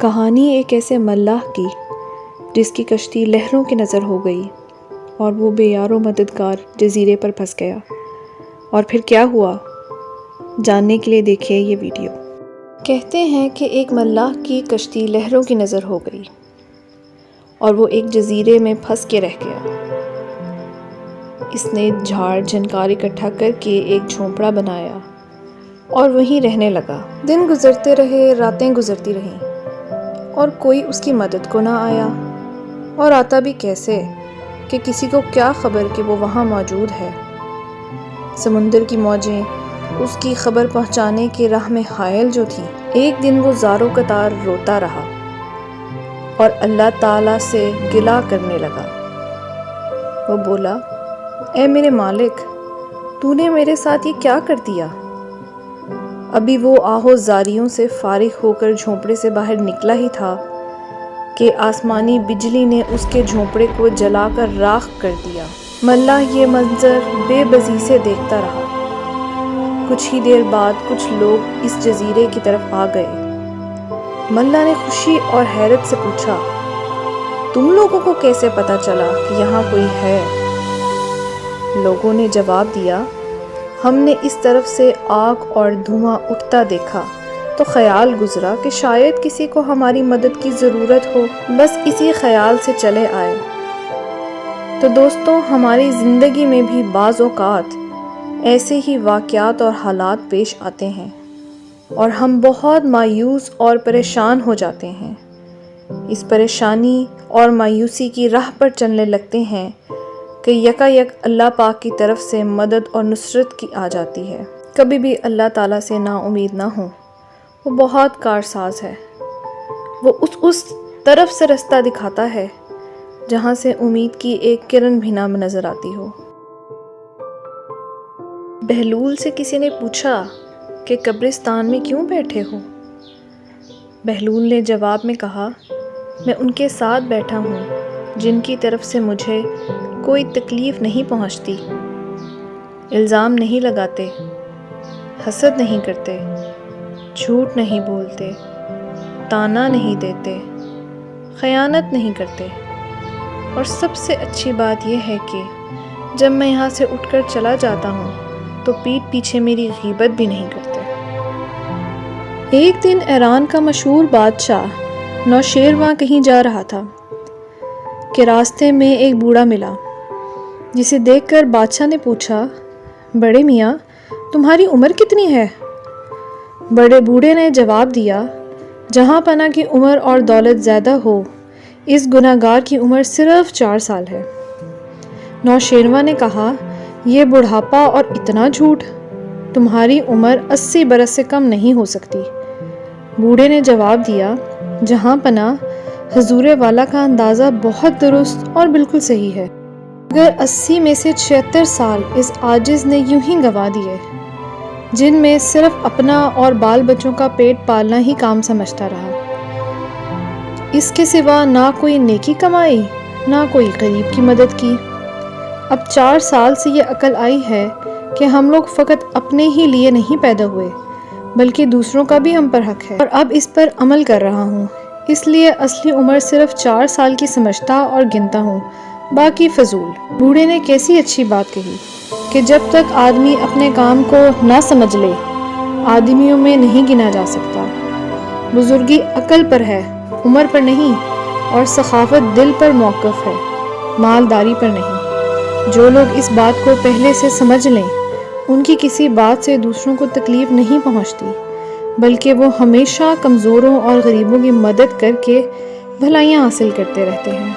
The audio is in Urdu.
کہانی ایک ایسے ملاح کی جس کی کشتی لہروں کی نظر ہو گئی اور وہ بے یار و مددگار جزیرے پر پھنس گیا۔ اور پھر کیا ہوا، جاننے کے لیے دیکھیے یہ ویڈیو۔ کہتے ہیں کہ ایک ملاح کی کشتی لہروں کی نظر ہو گئی اور وہ ایک جزیرے میں پھنس کے رہ گیا۔ اس نے جھاڑ جھنکار اکٹھا کر کے ایک جھونپڑا بنایا اور وہیں رہنے لگا۔ دن گزرتے رہے، راتیں گزرتی رہیں اور کوئی اس کی مدد کو نہ آیا، اور آتا بھی کیسے کہ کسی کو کیا خبر کہ وہ وہاں موجود ہے۔ سمندر کی موجیں اس کی خبر پہنچانے کی راہ میں حائل جو تھیں۔ ایک دن وہ زارو قطار روتا رہا اور اللہ تعالیٰ سے گلہ کرنے لگا۔ وہ بولا، اے میرے مالک، تو نے میرے ساتھ یہ کیا کر دیا؟ ابھی وہ آہو زاریوں سے فارغ ہو کر جھونپڑے سے باہر نکلا ہی تھا کہ آسمانی بجلی نے اس کے جھونپڑے کو جلا کر راکھ کر دیا۔ ملاح یہ منظر بے بسی سے دیکھتا رہا۔ کچھ ہی دیر بعد کچھ لوگ اس جزیرے کی طرف آ گئے۔ ملاح نے خوشی اور حیرت سے پوچھا، تم لوگوں کو کیسے پتہ چلا کہ یہاں کوئی ہے؟ لوگوں نے جواب دیا، ہم نے اس طرف سے آگ اور دھواں اٹھتا دیکھا تو خیال گزرا کہ شاید کسی کو ہماری مدد کی ضرورت ہو، بس اسی خیال سے چلے آئے۔ تو دوستوں، ہماری زندگی میں بھی بعض اوقات ایسے ہی واقعات اور حالات پیش آتے ہیں اور ہم بہت مایوس اور پریشان ہو جاتے ہیں۔ اس پریشانی اور مایوسی کی راہ پر چلنے لگتے ہیں کہ یکا یک اللہ پاک کی طرف سے مدد اور نصرت کی آ جاتی ہے۔ کبھی بھی اللہ تعالیٰ سے نا امید نہ ہو، وہ بہت کارساز ہے۔ وہ اس طرف سے رستہ دکھاتا ہے جہاں سے امید کی ایک کرن بھی نہ نظر آتی ہو۔ بہلول سے کسی نے پوچھا کہ قبرستان میں کیوں بیٹھے ہو؟ بہلول نے جواب میں کہا، میں ان کے ساتھ بیٹھا ہوں جن کی طرف سے مجھے کوئی تکلیف نہیں پہنچتی، الزام نہیں لگاتے، حسد نہیں کرتے، جھوٹ نہیں بولتے، طعنہ نہیں دیتے، خیانت نہیں کرتے، اور سب سے اچھی بات یہ ہے کہ جب میں یہاں سے اٹھ کر چلا جاتا ہوں تو پیٹھ پیچھے میری غیبت بھی نہیں کرتے۔ ایک دن ایران کا مشہور بادشاہ نوشیروان کہیں جا رہا تھا کہ راستے میں ایک بوڑھا ملا، جسے دیکھ کر بادشاہ نے پوچھا، بڑے میاں، تمہاری عمر کتنی ہے؟ بڑے بوڑھے نے جواب دیا، جہاں پناہ کی عمر اور دولت زیادہ ہو، اس گنہگار کی عمر صرف 4 سال ہے۔ نوشیروان نے کہا، یہ بڑھاپا اور اتنا جھوٹ، تمہاری عمر 80 برس سے کم نہیں ہو سکتی۔ بوڑھے نے جواب دیا، جہاں پناہ، حضور والا کا اندازہ بہت درست اور بالکل صحیح ہے، مگر 80 میں سے 76 سال اس عاجز نے یوں ہی گنوا دیے، جن میں صرف اپنا اور بال بچوں کا پیٹ پالنا ہی کام سمجھتا رہا۔ اس کے سوا نہ کوئی نیکی کمائی، نہ کوئی غریب کی مدد کی۔ اب 4 سال سے یہ عقل آئی ہے کہ ہم لوگ فقط اپنے ہی لیے نہیں پیدا ہوئے، بلکہ دوسروں کا بھی ہم پر حق ہے، اور اب اس پر عمل کر رہا ہوں، اس لیے اصلی عمر صرف 4 سال کی سمجھتا اور گنتا ہوں، باقی فضول۔ بوڑھے نے کیسی اچھی بات کہی کہ جب تک آدمی اپنے کام کو نہ سمجھ لے، آدمیوں میں نہیں گنا جا سکتا۔ بزرگی عقل پر ہے، عمر پر نہیں، اور سخاوت دل پر موقف ہے، مالداری پر نہیں۔ جو لوگ اس بات کو پہلے سے سمجھ لیں، ان کی کسی بات سے دوسروں کو تکلیف نہیں پہنچتی، بلکہ وہ ہمیشہ کمزوروں اور غریبوں کی مدد کر کے بھلائیاں حاصل کرتے رہتے ہیں۔